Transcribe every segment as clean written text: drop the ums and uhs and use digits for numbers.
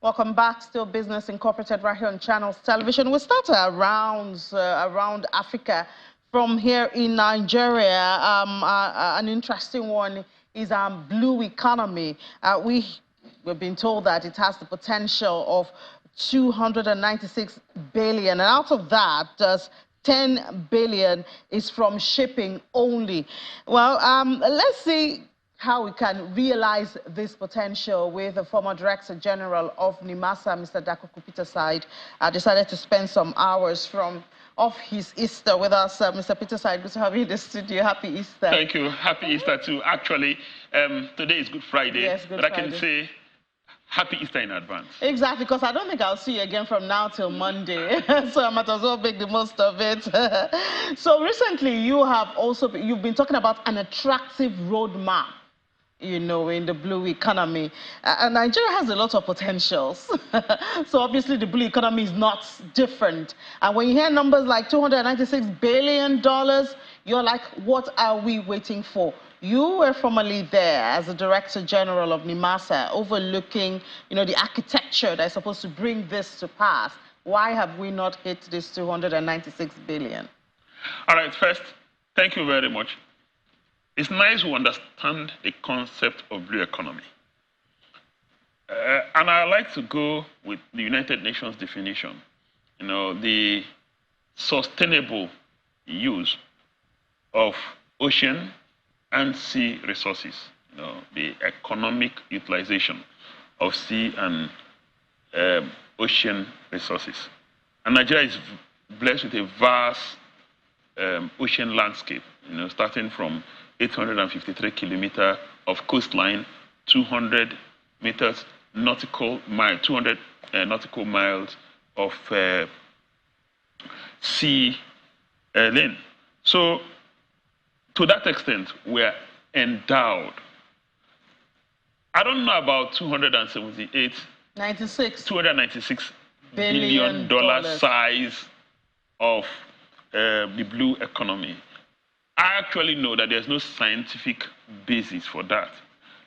Welcome back. Still Business Incorporated right here on Channels Television. We start around Africa. From here in Nigeria, an interesting one is our blue economy. We've been told that it has the potential of 296 billion, and out of that, 10 billion is from shipping only. Well, let's see how we can realize this potential with the former Director General of NIMASA, Mr. Dakuku Peterside, decided to spend some hours off his Easter with us. Mr. Peterside, good to have you in the studio. Happy Easter. Thank you. Happy Easter too. Actually, today is Good Friday, yes, but I can say Happy Easter in advance. Exactly, because I don't think I'll see you again from now till Monday, so I might as well make the most of it. So recently, you've been talking about an attractive roadmap, you know, in the blue economy. Nigeria has a lot of potentials. So obviously the blue economy is not different. And when you hear numbers like $296 billion, you're like, what are we waiting for? You were formerly there as the Director General of NIMASA, overlooking, you know, the architecture that's supposed to bring this to pass. Why have we not hit this 296 billion? All right, first, thank you very much. It's nice to understand the concept of blue economy. And I like to go with the United Nations definition, you know, the sustainable use of ocean and sea resources, you know, the economic utilization of sea and ocean resources. And Nigeria is blessed with a vast ocean landscape, you know, starting from 853 kilometers of coastline, 200 meters nautical mile, 200 nautical miles of sea lane. So, to that extent, we're endowed. I don't know about 296 billion dollar size of the blue economy. I actually know that there's no scientific basis for that.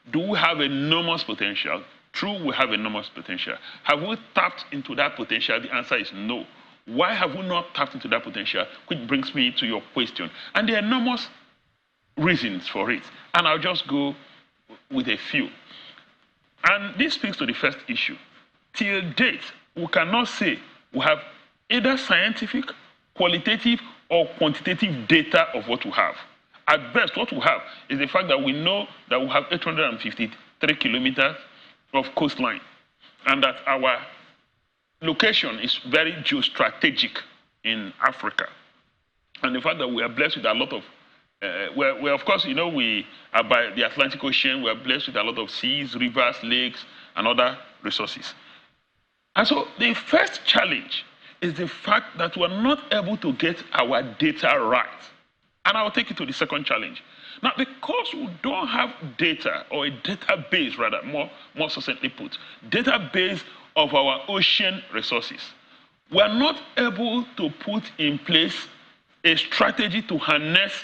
Do we have enormous potential? True, we have enormous potential. Have we tapped into that potential? The answer is no. Why have we not tapped into that potential? Which brings me to your question. And there are enormous reasons for it. And I'll just go with a few. And this speaks to the first issue. Till date, we cannot say we have either scientific, qualitative, or quantitative data of what we have. At best, what we have is the fact that we know that we have 853 kilometers of coastline, and that our location is very geostrategic in Africa. And the fact that we are blessed with a lot of, we're of course, you know, we are by the Atlantic Ocean, we are blessed with a lot of seas, rivers, lakes, and other resources. And so the first challenge is the fact that we're not able to get our data right. And I'll take you to the second challenge. Now, because we don't have data, or a database rather, more succinctly put, database of our ocean resources, we're not able to put in place a strategy to harness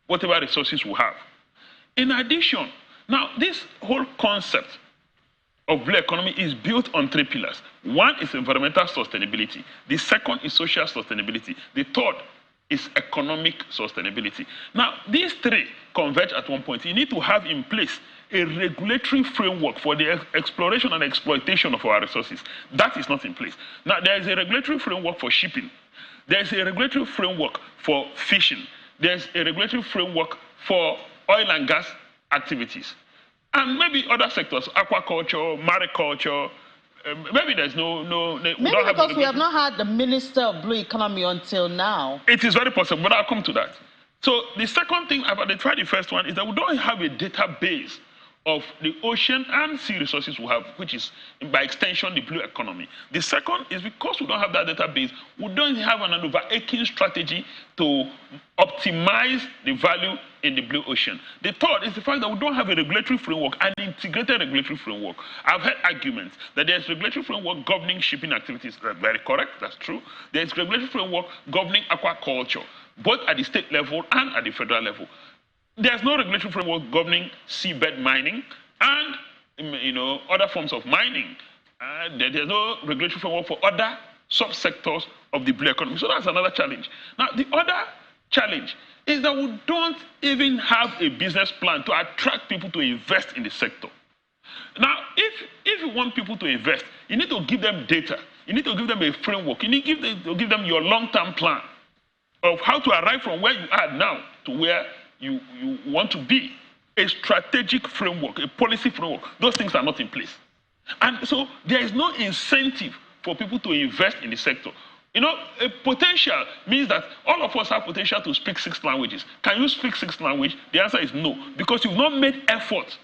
whatever resources we have. In addition, now this whole concept of blue economy is built on three pillars. One is environmental sustainability. The second is social sustainability. The third is economic sustainability. Now, these three converge at one point. You need to have in place a regulatory framework for the exploration and exploitation of our resources. That is not in place. Now, there is a regulatory framework for shipping. There is a regulatory framework for fishing. There's a regulatory framework for oil and gas activities. And maybe other sectors, aquaculture, mariculture, maybe there's maybe because we have not had the Minister of Blue Economy until now. It is very possible, but I'll come to that. So the second thing I've identified, the first one, is that we don't have a database of the ocean and sea resources we have, which is, by extension, the blue economy. The second is because we don't have that database, we don't have an overarching strategy to optimize the value in the blue ocean. The third is the fact that we don't have a regulatory framework, an integrated regulatory framework. I've heard arguments that there's regulatory framework governing shipping activities. That's very correct, that's true. There's regulatory framework governing aquaculture, both at the state level and at the federal level. There's no regulatory framework governing seabed mining and, you know, other forms of mining. there's no regulatory framework for other subsectors of the blue economy. So that's another challenge. Now, the other challenge is that we don't even have a business plan to attract people to invest in the sector. Now, if you want people to invest, you need to give them data. You need to give them a framework. You need to give them your long-term plan of how to arrive from where you are now to where you want to be. A strategic framework, a policy framework. Those things are not in place. And so there is no incentive for people to invest in the sector. You know, a potential means that all of us have potential to speak 6 languages. Can you speak 6 languages? The answer is no, because you've not made effort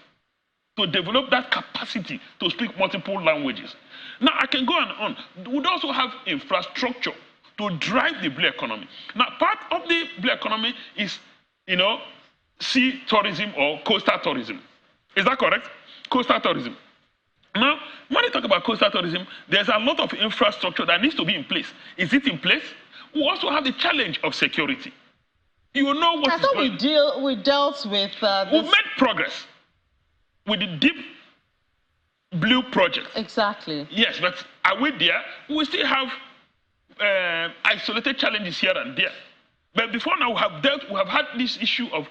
to develop that capacity to speak multiple languages. Now, I can go on. We'd also have infrastructure to drive the blue economy. Now, part of the blue economy is, you know, sea tourism or coastal tourism. Is that correct? Coastal tourism. Now, when you talk about coastal tourism, there's a lot of infrastructure that needs to be in place. Is it in place? We also have the challenge of security. You know what I thought we dealt with We've made progress with the deep blue project. Exactly. Yes, but are we there? We still have isolated challenges here and there. But before now, we have had this issue of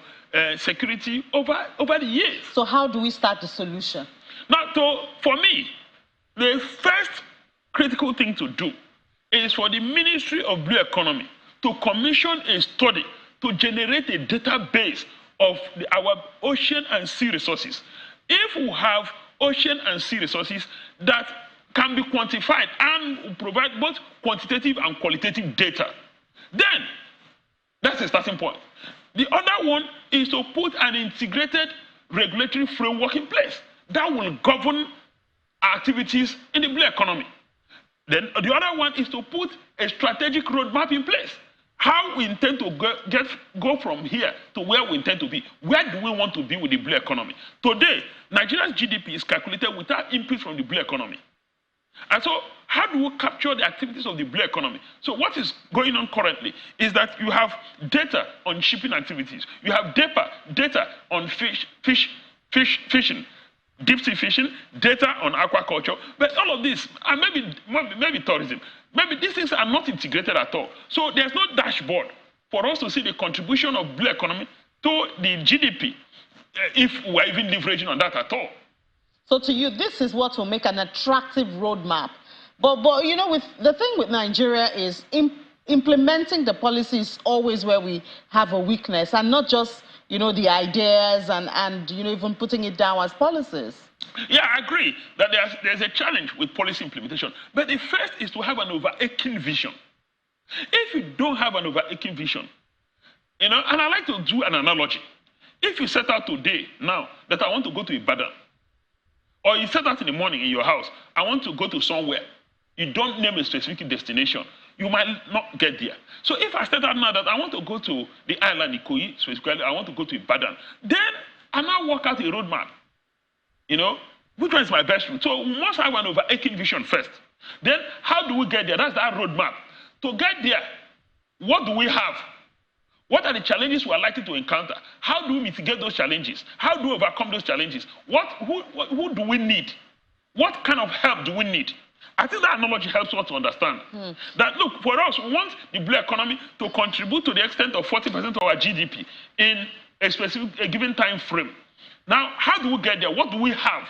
security over the years. So how do we start the solution? Now, for me, the first critical thing to do is for the Ministry of Blue Economy to commission a study to generate a database of our ocean and sea resources. If we have ocean and sea resources that can be quantified and provide both quantitative and qualitative data, then that's a starting point. The other one is to put an integrated regulatory framework in place that will govern activities in the blue economy. Then the other one is to put a strategic roadmap in place. How we intend to go from here to where we intend to be. Where do we want to be with the blue economy? Today, Nigeria's GDP is calculated without input from the blue economy. And so, how do we capture the activities of the blue economy? So what is going on currently is that you have data on shipping activities. You have data on fishing, deep sea fishing, data on aquaculture. But all of this, and maybe tourism, maybe these things are not integrated at all. So there's no dashboard for us to see the contribution of blue economy to the GDP, if we're even leveraging on that at all. So to you, this is what will make an attractive roadmap. But you know, with the thing with Nigeria is implementing the policy is always where we have a weakness, and not just, you know, the ideas and you know, even putting it down as policies. Yeah, I agree that there's a challenge with policy implementation. But the first is to have an overarching vision. If you don't have an overarching vision, you know, and I like to do an analogy. If you set out today, now, that I want to go to Ibadan, or you set out in the morning in your house, I want to go to somewhere, you don't name a specific destination, you might not get there. So if I set out now that I want to go to the island, Ikoyi, specifically, I want to go to Ibadan, then I now work out a roadmap. You know, which one is my best route? So we must have an overarching vision first. Then how do we get there? That's that roadmap. To get there, what do we have? What are the challenges we are likely to encounter? How do we mitigate those challenges? How do we overcome those challenges? Who do we need? What kind of help do we need? I think that analogy helps us to understand that, look, for us, we want the blue economy to contribute to the extent of 40% of our GDP in a given time frame. Now, how do we get there? What do we have?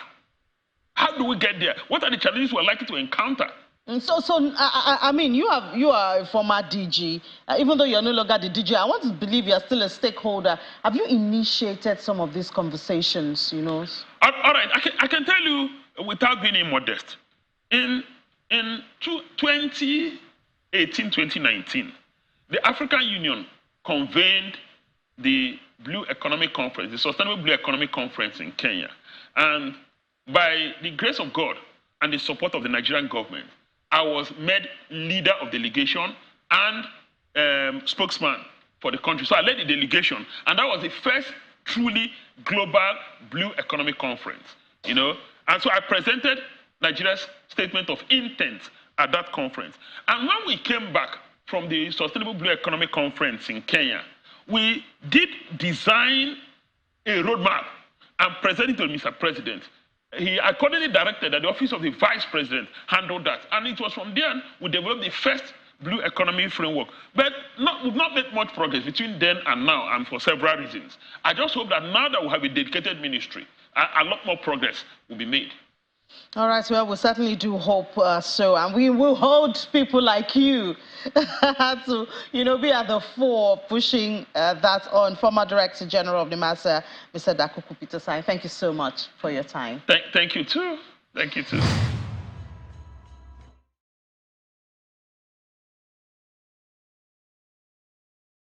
How do we get there? What are the challenges we are likely to encounter? I mean, you are a former DG. Even though you're no longer the DG, I want to believe you're still a stakeholder. Have you initiated some of these conversations, you know? All right, I can tell you without being immodest. In 2018, 2019, the African Union convened the Blue Economic Conference, the Sustainable Blue Economic Conference in Kenya. And by the grace of God and the support of the Nigerian government, I was made leader of delegation and spokesman for the country. So I led the delegation, and that was the first truly global Blue Economic Conference, you know. And so I presented Nigeria's statement of intent at that conference. And when we came back from the Sustainable Blue Economic Conference in Kenya, we did design a roadmap and present it to Mr. President he accordingly directed that the office of the vice president handled that. And it was from there we developed the first blue economy framework. But we've not made much progress between then and now, and for several reasons. I just hope that now that we have a dedicated ministry, a lot more progress will be made. All right, well, we certainly do hope so, and we will hold people like you to, be at the fore pushing that on. Former Director General of the MASA, Mr. Dakuku Peterside, thank you so much for your time. Thank you too. Thank you too.